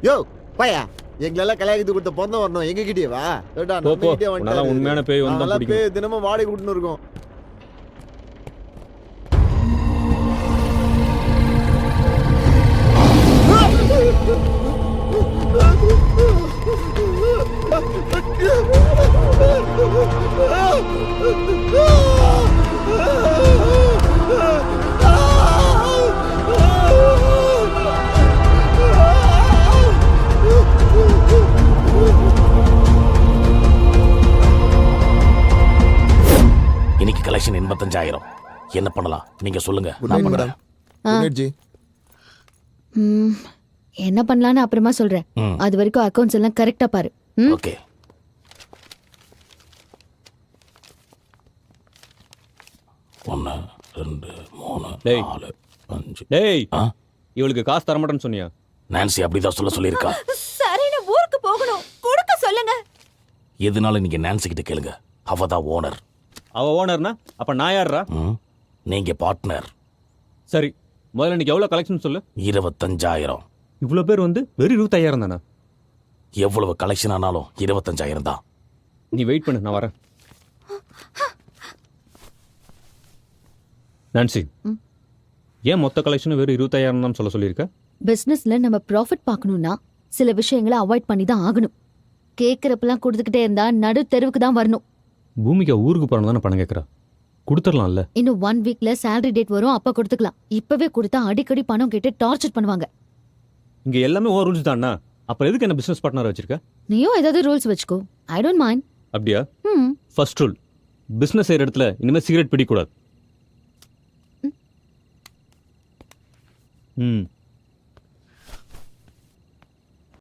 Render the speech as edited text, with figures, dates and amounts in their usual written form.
யோ பையா எங்களெல்லாம் கல்யாணத்துக்கு கொடுத்த பொண்ணு வரணும் எங்க கிட்டே வா ஏடா போ நம்ம போ கிட்டே உன்னால உண்மையான பேய் வந்தா நல்லா பிடிக்கும். பேய் தினமும் வாடகை கொடுத்துன்னு இருக்கோம். இன்னைக்கு கலெக்ஷன் 85,000. என்ன பண்ணலாம் நீங்க சொல்லுங்க. நான் பண்றேன். Good night G. என்ன பண்ணலான்னு அப்புறமா சொல்றேன். அது வரைக்கும் அக்கவுண்ட்ஸ் எல்லாம் கரெக்டா பாரு. ஓகே. ஒன்று 2 3 டேய். 4 5. டேய் இவளுக்கு காசு தர மாட்டேன்னு சொன்னியா? நான்சி அப்படிதான் சொல்லியிருக்கா. சரி நான் ஊருக்கு போகணும். கொடுக்க சொல்லுங்க. எதுனாலும் நீங்க நான்சி கிட்ட கேளுங்க. அவதான் ஓனர். அவ ஓனர்னா அப்ப நான் யாரா? நீங்க பார்ட்னர். சரி முதல்ல இன்னைக்கு எவ்வளவு கலெக்ஷன் சொல்லு. 25,000. இவ்வளவு பேர் வந்து வெறும் 25,000 தானே? எவ்வளவு கலெக்ஷன் ஆனாலும் 25,000 தான். நீ வெயிட் பண்ணு, நான் வரேன். நான்சி, ஏன் மொத்த கலெக்ஷன் வெறும் 25,000 தான் சொல்லியிருக்க? பிசினஸ்ல நம்ம ப்ராஃபிட் பார்க்கணும்னா சில விஷயங்களை அவாய்ட் பண்ணி தான் ஆகணும். கேட்கறப்பெல்லாம் கொடுத்துக்கிட்டே இருந்தா நடு தெருவுக்கு தான் வரணும். பூமிகா ஊருக்கு போறோம் தானே பணம் கேட்கறா, கொடுத்துடலாம்ல. இன்னும் 1 வீக்ல சேலரி டேட் வரும், அப்ப கொடுத்துக்கலாம். இப்பவே கொடுத்தா அடிக்கடி பணம் கேட்டு டார்ச்சர் பண்ணுவாங்க. இங்க எல்லாமே ஓ ரூல்ஸ் தானா? அப்புறம் எதுக்கு என்ன பிசினஸ் பார்ட்னர் வச்சிருக்க? நீயும் ஏதாவது ரூல்ஸ் வச்சுக்கோ. I don't mind. அப்படியா? ஃபர்ஸ்ட் ரூல், பிசினஸ் செய்யற இடத்துல இனிமே சிகரெட் பிடிக்கூடாது.